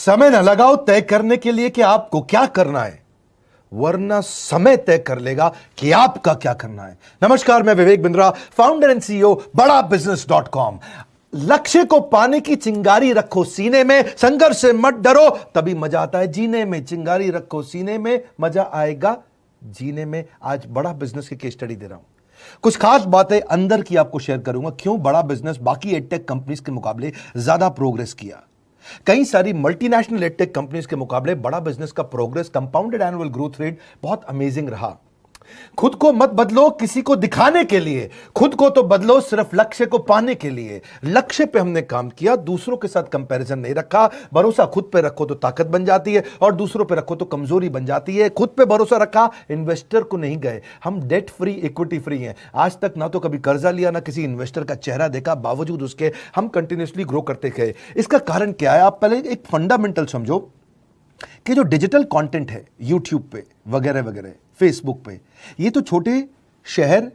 समय न लगाओ तय करने के लिए कि आपको क्या करना है, वरना समय तय कर लेगा कि आपका क्या करना है। नमस्कार, मैं Vivek Bindra, founder and CEO बड़ा बिजनेस.com। लक्ष्य को पाने की चिंगारी रखो सीने में, संघर्ष से मत डरो, तभी मजा आता है जीने में। चिंगारी रखो सीने में, मजा आएगा जीने में। आज बड़ा बिजनेस की केस स्टडी दे रहा हूं, कुछ खास बातें अंदर की आपको शेयर करूंगा, क्यों बड़ा बिजनेस बाकी एडटेक कंपनीज के मुकाबले ज्यादा प्रोग्रेस किया। कई सारी मल्टीनेशनल एडटेक कंपनीज के मुकाबले बड़ा बिजनेस का progress, compounded annual growth rate बहुत अमेजिंग रहा। खुद को मत बदलो किसी को दिखाने के लिए, खुद को तो बदलो सिर्फ लक्ष्य को पाने के लिए। लक्ष्य पे हमने काम किया, दूसरों के साथ कंपैरिजन नहीं रखा। भरोसा खुद पे रखो तो ताकत बन जाती है, और दूसरों पे रखो तो कमजोरी बन जाती है। खुद पे भरोसा रखा, इन्वेस्टर को नहीं गए। हम डेट फ्री, इक्विटी फ्री हैं। आज तक ना तो कभी कर्जा लिया, ना किसी इन्वेस्टर का चेहरा देखा, बावजूद उसके हम कंटिन्यूसली ग्रो करते गए। इसका कारण क्या है? आप पहले एक फंडामेंटल समझो कि जो डिजिटल कंटेंट है यूट्यूब पे वगैरह वगैरह, फेसबुक पे, ये तो छोटे शहर,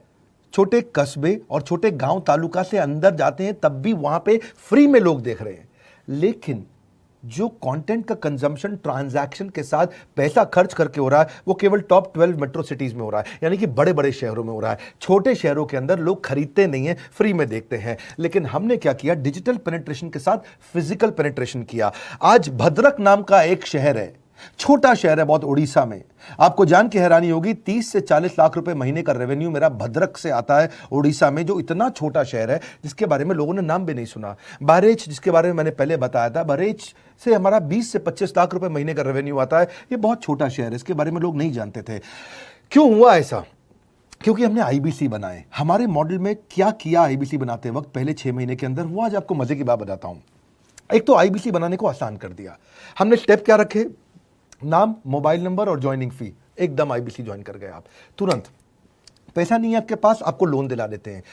छोटे कस्बे और छोटे गांव तालुका से अंदर जाते हैं, तब भी वहां पे फ्री में लोग देख रहे हैं। लेकिन जो कंटेंट का कंजम्पशन ट्रांजैक्शन के साथ पैसा खर्च करके हो रहा है, वो केवल टॉप 12 मेट्रो सिटीज में हो रहा है, यानी कि बड़े बड़े शहरों में हो रहा है। छोटे शहरों के अंदर लोग खरीदते नहीं हैं, फ्री में देखते हैं। लेकिन हमने क्या किया? डिजिटल पेनिट्रेशन के साथ फिजिकल पेनिट्रेशन किया। आज भद्रक नाम का एक शहर है, छोटा शहर है बहुत, उड़ीसा में। आपको जान के हैरानी होगी, 30 से 40 लाख रुपए महीने का रेवेन्यू मेरा भद्रक से आता है, उड़ीसा में, जो इतना छोटा शहर है जिसके बारे में लोगों ने नाम भी नहीं सुना। बहरेच, जिसके बारे में मैंने पहले बताया था, बहरेच से हमारा 20 से 25 लाख रुपए महीने का रेवेन्यू आता है। ये बहुत छोटा शहर है, इसके बारे में लोग नहीं जानते थे। क्यों हुआ ऐसा? क्योंकि हमने आईबीसी बनाए। हमारे मॉडल में क्या किया आईबीसी बनाते वक्त पहले 6 महीने के अंदर, वो आज आपको मजे की बात बताता हूं। एक तो आईबीसी बनाने को आसान कर दिया हमने। स्टेप क्या रखे? नाम, मोबाइल नंबर और ज्वाइनिंग फी, एकदम आईबीसी ज्वाइन कर गए आप तुरंत। पैसा नहीं है आपके पास, आपको लोन दिला देते हैं।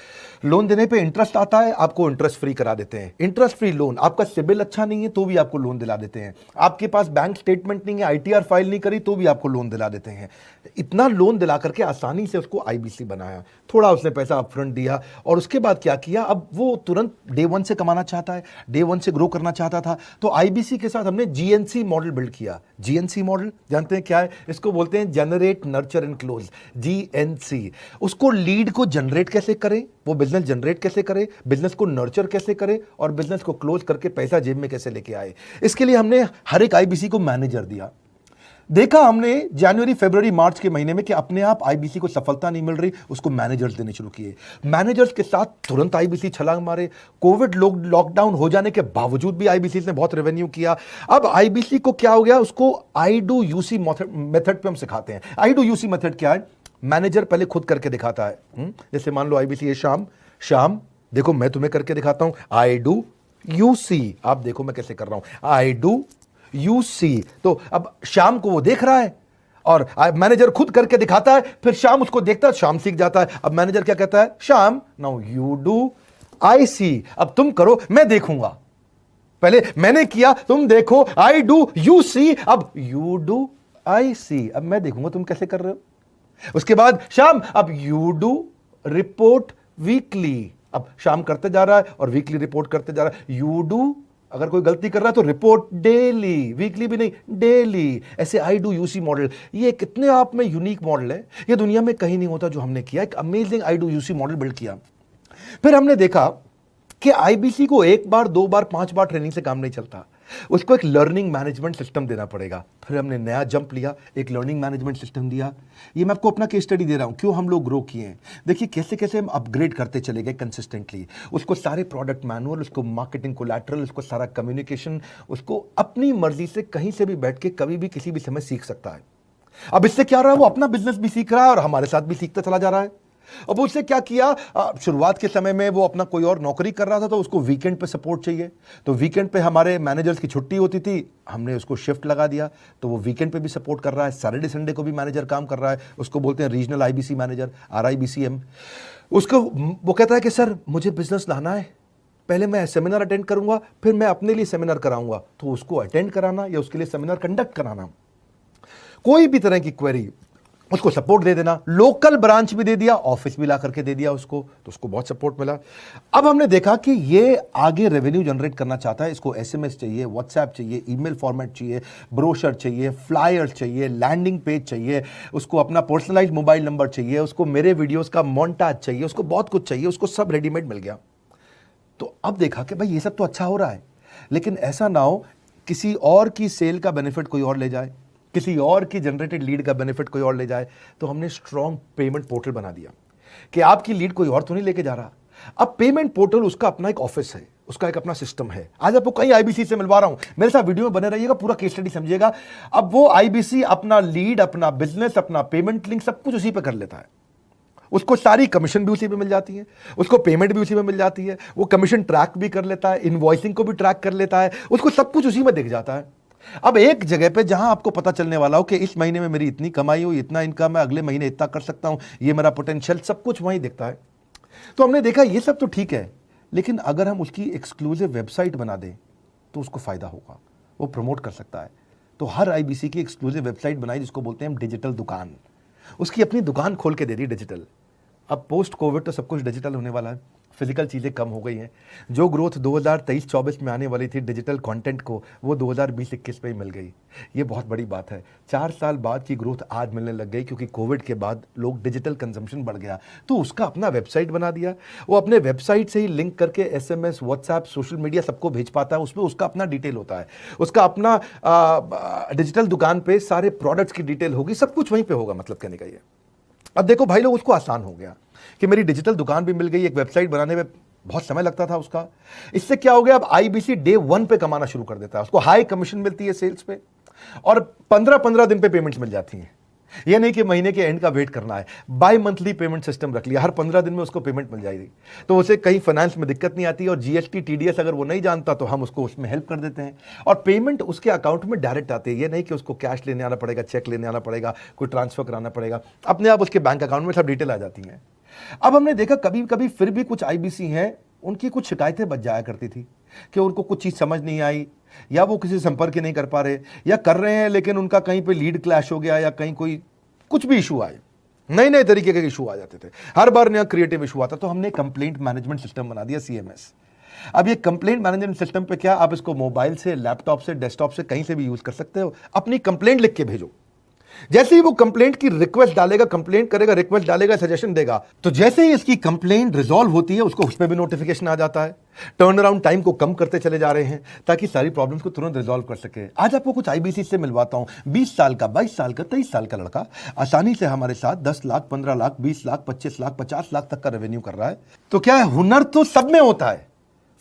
लोन देने पे इंटरेस्ट आता है, आपको इंटरेस्ट फ्री करा देते हैं। Interest free loan. आपका सिबिल अच्छा नहीं है तो भी आपको लोन दिला देते हैं। आपके पास बैंक स्टेटमेंट नहीं है, आईटीआर फाइल नहीं करी तो भी आपको लोन दिला देते हैं। इतना लोन दिला करके आसानी से उसको आईबीसी बनाया। थोड़ा उसने पैसा अपफ्रंट दिया, और उसके बाद क्या किया? अब वो तुरंत डे 1 से कमाना चाहता है, डे 1 से ग्रो करना चाहता था। तो आईबीसी के साथ हमने जीएनसी मॉडल बिल्ड किया। जीएनसी मॉडल जानते हैं क्या है? इसको बोलते हैं generate, nurture and close, GNC. उसको लीड को जनरेट कैसे करें, वो बिजनेस जनरेट कैसे करे, बिजनेस को नर्चर कैसे करे, और बिजनेस को क्लोज करके पैसा जेब में कैसे लेके आए। इसके लिए हमने हर एक आईबीसी को मैनेजर दिया। देखा हमने जनवरी, फरवरी, मार्च के महीने में कि अपने आप आईबीसी को सफलता नहीं मिल रही, उसको मैनेजर्स देने शुरू किए। मैनेजर्स के साथ तुरंत आईबीसी छलांग मारे। कोविड लॉकडाउन हो जाने के बावजूद भी आईबीसी ने बहुत रेवेन्यू किया। अब आईबीसी को क्या हो गया? उसको आई डू यूसी मेथड पे हम सिखाते हैं। आई डू यूसी मेथड क्या है? मैनेजर पहले खुद करके दिखाता है। जैसे मान लो आईबीसी है, शाम देखो मैं तुम्हें करके दिखाता हूं, आई डू यू सी। आप देखो मैं कैसे कर रहा हूं, आई डू यू सी। तो अब शाम को वो देख रहा है, और मैनेजर खुद करके दिखाता है, फिर शाम उसको देखता है, शाम सीख जाता है। अब मैनेजर क्या कहता है? शाम, नाउ यू डू, आई सी। अब तुम करो, मैं देखूंगा। पहले मैंने किया, तुम देखो, आई डू यू सी, अब यू डू आई सी, अब मैं देखूंगा तुम कैसे कर रहे हो। उसके बाद शाम, अब यू डू रिपोर्ट वीकली। अब शाम करते जा रहा है और वीकली रिपोर्ट करते जा रहा है। यू डू, अगर कोई गलती कर रहा है तो रिपोर्ट डेली, वीकली भी नहीं, डेली। ऐसे आई डू यूसी मॉडल, ये कितने आप में यूनिक मॉडल है, ये दुनिया में कहीं नहीं होता जो हमने किया। एक amazing I do UC model build किया। फिर हमने देखा कि आईबीसी को 1 बार, 2 बार, 5 बार ट्रेनिंग से काम नहीं चलता, उसको एक लर्निंग मैनेजमेंट सिस्टम देना पड़ेगा। फिर हमने नया जंप लिया, एक लर्निंग मैनेजमेंट सिस्टम दिया। ये मैं आपको अपना केस स्टडी दे रहा हूं, क्यों हम लोग ग्रो किए हैं। देखिए कैसे कैसे हम अपग्रेड करते चले गए कंसिस्टेंटली। उसको सारे प्रोडक्ट मैनुअल, उसको मार्केटिंग कोलैटरल, उसको सारा कम्युनिकेशन, उसको अपनी मर्जी से कहीं से भी बैठ के कभी भी किसी भी समय सीख सकता है। अब इससे क्या रहा है? वो अपना बिजनेस भी सीख रहा है और हमारे साथ भी सीखता चला जा रहा है। अब उससे क्या किया? शुरुआत के समय में वो अपना कोई और नौकरी कर रहा था, तो उसको वीकेंड पे सपोर्ट चाहिए। तो वीकेंड पे हमारे मैनेजर्स की छुट्टी होती थी, हमने उसको शिफ्ट लगा दिया, तो वो वीकेंड पे भी सपोर्ट कर रहा है। सैटरडे संडे को भी मैनेजर काम कर रहा है, उसको बोलते हैं रीजनल आईबीसी मैनेजर, RIBCM। उसको वो कहता है कि सर मुझे बिजनेस लाना है, पहले मैं सेमिनार अटेंड करूंगा, फिर मैं अपने लिए सेमिनार कराऊंगा। तो उसको अटेंड कराना या उसके लिए सेमिनार कंडक्ट कराना, कोई भी तरह की क्वेरी, उसको सपोर्ट दे देना, लोकल ब्रांच भी दे दिया, ऑफिस भी ला करके दे दिया उसको, तो उसको बहुत सपोर्ट मिला। अब हमने देखा कि ये आगे रेवेन्यू जनरेट करना चाहता है, इसको एसएमएस चाहिए, व्हाट्सएप चाहिए, ईमेल फॉर्मेट चाहिए, ब्रोशर चाहिए, फ्लायर चाहिए, लैंडिंग पेज चाहिए, उसको अपना पर्सनलाइज्ड मोबाइल नंबर चाहिए, उसको मेरे वीडियोस का मोन्टाज चाहिए, उसको बहुत कुछ चाहिए, उसको सब रेडीमेड मिल गया। तो अब देखा कि भाई ये सब तो अच्छा हो रहा है, लेकिन ऐसा ना हो किसी और की सेल का बेनिफिट कोई और ले जाए, किसी और की जनरेटेड लीड का बेनिफिट कोई और ले जाए। तो हमने स्ट्रॉन्ग पेमेंट पोर्टल बना दिया कि आपकी लीड कोई और तो नहीं लेके जा रहा। अब पेमेंट पोर्टल उसका अपना एक ऑफिस है, उसका एक अपना सिस्टम है। आज आपको कई आईबीसी से मिलवा रहा हूं, मेरे साथ वीडियो में बने रहिएगा, पूरा केस स्टडी समझिएगा। अब वो आईबीसी अपना लीड, अपना बिजनेस, अपना पेमेंट लिंक सब कुछ उसी पे कर लेता है। उसको सारी कमीशन भी उसी पे मिल जाती है, उसको पेमेंट भी उसी में मिल जाती है, वो कमीशन ट्रैक भी कर लेता है, इनवॉइसिंग को भी ट्रैक कर लेता है, उसको सब कुछ उसी में दिख जाता है। अब एक जगह पे जहां आपको पता चलने वाला हो कि इस महीने में मेरी इतनी कमाई हुई, इतना इनकम है, अगले महीने इतना कर सकता हूं, ये मेरा पोटेंशियल, सब कुछ वहीं दिखता है। तो हमने देखा ये सब तो ठीक है, लेकिन अगर हम उसकी एक्सक्लूसिव वेबसाइट बना दें तो उसको फायदा होगा, वो प्रमोट कर सकता है। तो हर आईबीसी की एक्सक्लूसिव वेबसाइट बनाई, जिसको बोलते हैं हम डिजिटल दुकान। उसकी अपनी दुकान खोल के दे दी डिजिटल। अब पोस्ट कोविड तो सब कुछ डिजिटल होने वाला है, फिजिकल चीज़ें कम हो गई हैं। जो ग्रोथ 2023-24 में आने वाली थी डिजिटल कंटेंट को, वो 2020-21 में ही मिल गई। ये बहुत बड़ी बात है। 4 साल बाद की ग्रोथ आज मिलने लग गई, क्योंकि कोविड के बाद लोग डिजिटल कंजम्पशन बढ़ गया। तो उसका अपना वेबसाइट बना दिया, वो अपने वेबसाइट से ही लिंक करके एसएमएस, व्हाट्सएप, सोशल मीडिया सब को भेज पाता है। उसमें उसका अपना डिटेल होता है, उसका अपना डिजिटल दुकान पे सारे प्रोडक्ट्स की डिटेल होगी, सब कुछ वहीं पर होगा। मतलब कहने का ये, अब देखो भाई लोग, उसको आसान हो गया कि मेरी डिजिटल दुकान भी मिल गई। एक वेबसाइट बनाने में बहुत समय लगता था उसका। इससे क्या हो गया, अब आईबीसी डे 1 पे कमाना शुरू कर देता है। उसको हाई कमीशन मिलती है सेल्स पे, और 15-15 दिन पे पेमेंट्स मिल जाती हैं। ये नहीं कि महीने के एंड का वेट करना है, बाई मंथली पेमेंट सिस्टम रख लिया, हर 15 दिन में उसको पेमेंट मिल जाएगी। तो उसे कहीं फाइनेंस में दिक्कत नहीं आती, और जीएसटी, टीडीएस अगर वो नहीं जानता तो हम उसको उसमें हेल्प कर देते हैं, और पेमेंट उसके अकाउंट में डायरेक्ट आती है। ये नहीं कि उसको कैश लेने आना पड़ेगा, चेक लेने आना पड़ेगा, कोई ट्रांसफर कराना पड़ेगा, अपने आप उसके बैंक अकाउंट में सब डिटेल आ जाती हैं। अब हमने देखा कभी कभी फिर भी कुछ आईबीसी हैं, उनकी कुछ शिकायतें बच जाया करती थी कि उनको कुछ चीज़ समझ नहीं आई, या वो किसी संपर्क ही नहीं कर पा रहे, या कर रहे हैं लेकिन उनका कहीं पे लीड क्लैश हो गया, या कहीं कोई कुछ भी इशू आए, नए नए तरीके के इशू आ जाते थे, हर बार नया क्रिएटिव इशू आता। तो हमने कंप्लेंट मैनेजमेंट सिस्टम बना दिया, सीएमएस। अब ये कंप्लेंट मैनेजमेंट सिस्टम पे क्या, आप इसको मोबाइल से, लैपटॉप से, डेस्कटॉप से, कहीं से भी यूज कर सकते हो। अपनी कंप्लेंट लिख के भेजो, जैसे ही वो कंप्लेंट की रिक्वेस्ट डालेगा, कंप्लेंट करेगा, रिक्वेस्ट डालेगा, सजेशन देगा, तो जैसे ही इसकी कंप्लेंट रिजॉल्व होती है उसको उस पर भी नोटिफिकेशन आ जाता है। टर्न अराउंड टाइम को कम करते चले जा रहे हैं ताकि सारी प्रॉब्लम्स को तुरंत रिजॉल्व कर सके। आज आपको कुछ आईबीसी से मिलवाता हूं। 20 साल का, 22 साल का, 23 साल का लड़का आसानी से हमारे साथ 10 लाख, 15 लाख, 20 लाख, 25 लाख, 50 लाख तक का रेवेन्यू कर रहा है। तो क्या है, हुनर तो सब में होता है,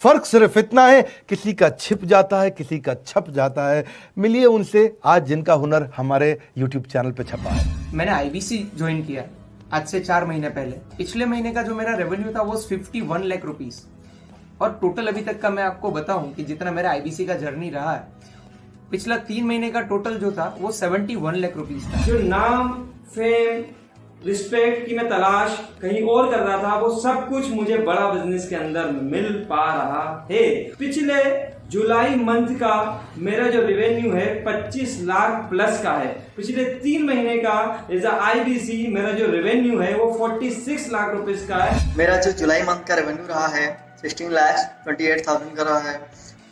फर्क सिर्फ इतना है किसी का छिप जाता है, किसी का छप जाता है। मिलिए उनसे आज जिनका हुनर हमारे YouTube चैनल पे छपा है। मैंने आईबीसी ज्वाइन किया आज से 4 महीने पहले। पिछले महीने का जो मेरा रेवेन्यू था वो 51 लाख रुपीस, और टोटल अभी तक का मैं आपको बताऊं कि जितना मेरा आईबीसी का जर्नी रहा है, पिछला 3 महीने का टोटल जो था वो 71 लाख रुपीस था। जो नाम, फेम, रिस्पेक्ट की मैं तलाश कहीं और कर रहा था, वो सब कुछ मुझे बड़ा बिजनेस के अंदर मिल पा रहा है। पिछले जुलाई मंथ का मेरा जो रेवेन्यू है 25 लाख प्लस का है। पिछले 3 महीने का एज आईबीसी मेरा जो रेवेन्यू है वो 46 लाख रुपीस का है। मेरा जो जुलाई मंथ का रेवेन्यू रहा है 16,28,000 का रहा है,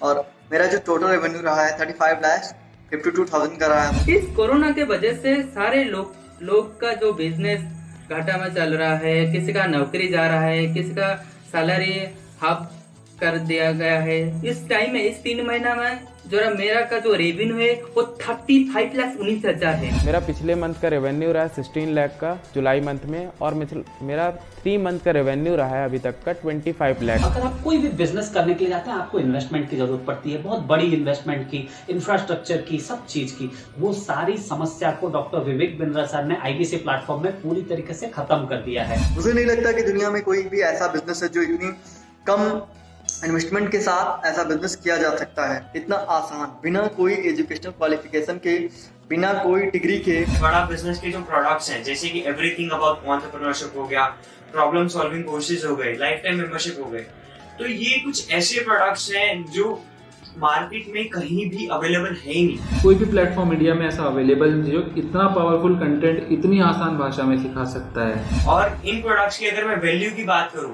और मेरा जो टोटल रेवेन्यू रहा है 35,52,000 का रहा है। इस कोरोना के वजह से सारे लोग का जो बिजनेस घाटा में चल रहा है, किसी का नौकरी जा रहा है, किसी का सैलरी हाफ कर दिया गया है। इस टाइम में, इस 3 महीना में जो मेरा का जो रेवेन्यू है वो 35,19,000 है। मेरा पिछले मंथ का रेवेन्यू रहा है 16 लाख का जुलाई मंथ में, और मेरा 3 मंथ का रेवेन्यू रहा है अभी तक का 25 लाख। अगर आप कोई भी बिजनेस करने के लिए जाते हैं, आपको इन्वेस्टमेंट की जरूरत पड़ती है, बहुत बड़ी इन्वेस्टमेंट की, इंफ्रास्ट्रक्चर की, सब चीज की। वो सारी समस्या को डॉक्टर विवेक बिंद्रा सर ने आईबीसी प्लेटफॉर्म में पूरी तरीके से खत्म कर दिया है। मुझे नहीं लगता कि दुनिया में कोई भी ऐसा बिजनेस है जो इतनी कम इन्वेस्टमेंट के साथ ऐसा बिजनेस किया जा सकता है, इतना आसान, बिना कोई एजुकेशनल क्वालिफिकेशन के, बिना कोई डिग्री के। बड़ा बिजनेस के जो प्रोडक्ट्स हैं, जैसे कि एवरीथिंग अबाउट एंटरप्रेन्योरशिप हो गया, प्रॉब्लम सॉल्विंग कोर्सेज हो गए, लाइफ टाइम मेंबरशिप हो गए, तो ये कुछ ऐसे प्रोडक्ट्स हैं जो मार्केट में कहीं भी अवेलेबल है ही नहीं। कोई भी प्लेटफॉर्म इंडिया में ऐसा अवेलेबल नहीं जो इतना पावरफुल कंटेंट इतनी आसान भाषा में सिखा सकता है। और इन प्रोडक्ट्स की अगर मैं वैल्यू की बात करूं,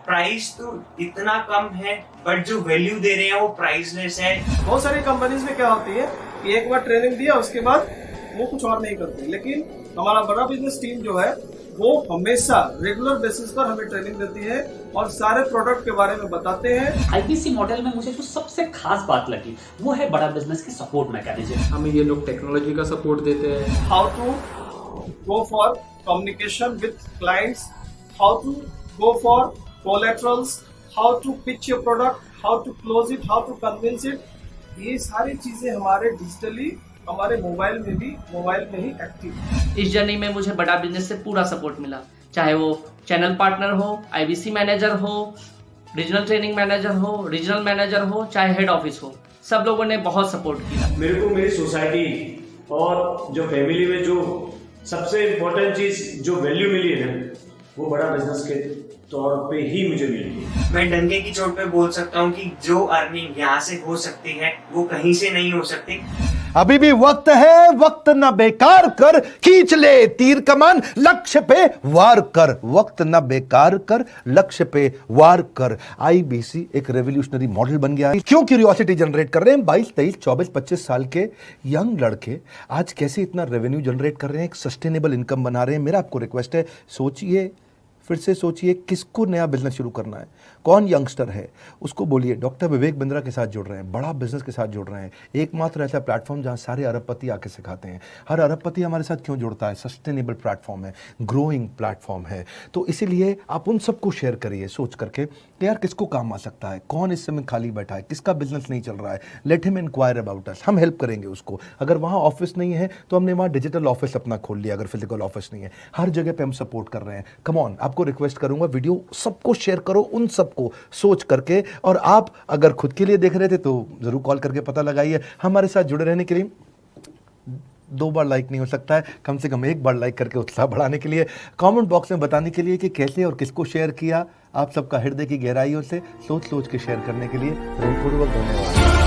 प्राइस तो इतना कम है बट जो वैल्यू दे रहे हैं वो प्राइसलेस है। बहुत सारी कंपनीज में क्या होती है कि एक बार ट्रेनिंग दिया उसके बाद वो कुछ और नहीं करते, लेकिन हमारा बड़ा बिजनेस टीम जो है वो हमेशा रेगुलर बेसिस पर हमें ट्रेनिंग देती है और सारे प्रोडक्ट के बारे में बताते हैं। आईबीसी मॉडल में मुझे जो सबसे खास बात लगी वो है बड़ा बिजनेस की सपोर्ट मैकेनिज्म। हमें ये लोग टेक्नोलॉजी का सपोर्ट देते हैं। How to go for communication with clients, how to go for collaterals, how to pitch your product, how to close it, how to convince it, ये सारी चीजें हमारे डिजिटली हमारे मोबाइल में ही एक्टिव है। इस जर्नी में मुझे बड़ा बिजनेस से पूरा सपोर्ट मिला, चाहे वो चैनल पार्टनर हो, आईबीसी मैनेजर हो, रीजनल ट्रेनिंग मैनेजर हो, रीजनल मैनेजर हो, चाहे हेड ऑफिस हो, सब लोगों ने बहुत सपोर्ट किया। मेरे को मेरी सोसाइटी और जो फैमिली में जो सबसे इम्पोर्टेंट चीज जो वैल्यू मिली है ना, वो बड़ा बिजनेस के तौर पे ही मुझे मिली है। मैं डंके की चोट पे बोल सकता हूँ कि जो अर्निंग यहाँ से हो सकती है वो कहीं से नहीं हो सकती। अभी भी वक्त है, वक्त न बेकार कर, खींच ले तीर कमान, लक्ष्य पे वार कर, वक्त न बेकार कर, लक्ष्य पे वार कर। आईबीसी एक रेवोल्यूशनरी मॉडल बन गया है। क्यों क्यूरियोसिटी जनरेट कर रहे हैं 22, 23, 24, 25 साल के यंग लड़के आज कैसे इतना रेवेन्यू जनरेट कर रहे हैं, एक सस्टेनेबल इनकम बना रहे हैं। मेरा आपको रिक्वेस्ट है, सोचिए, फिर से सोचिए, किसको नया बिजनेस शुरू करना है, कौन यंगस्टर है, उसको बोलिए डॉक्टर विवेक बिंद्रा के साथ जुड़ रहे हैं, बड़ा बिजनेस के साथ जुड़ रहे हैं। एकमात्र ऐसा प्लेटफॉर्म जहां सारे अरबपति आके सिखाते हैं। हर अरबपति हमारे साथ क्यों जुड़ता है? सस्टेनेबल प्लेटफॉर्म है, ग्रोइंग प्लेटफॉर्म है। तो इसीलिए आप उन सबको शेयर करिए सोच करके कि यार किसको काम आ सकता है, कौन इस समय खाली बैठा है, किसका बिजनेस नहीं चल रहा है, let him enquire about us, हम हेल्प करेंगे उसको। अगर वहाँ ऑफिस नहीं है तो हमने वहाँ डिजिटल ऑफिस अपना खोल लिया, अगर फिजिकल ऑफिस नहीं है, हर जगह पे हम सपोर्ट कर रहे हैं। कम ऑन, आपको रिक्वेस्ट करूंगा वीडियो सबको शेयर करो, उन सबको सोच करके। और आप अगर खुद के लिए देख रहे थे तो जरूर कॉल करके पता लगाइए। हमारे साथ जुड़े रहने के लिए 2 बार लाइक नहीं हो सकता है, कम से कम 1 बार लाइक करके उत्साह बढ़ाने के लिए, कमेंट बॉक्स में बताने के लिए कि कैसे और किसको शेयर किया। आप सबका हृदय की गहराइयों से सोच सोच के शेयर करने के लिए हृदयपूर्वक धन्यवाद।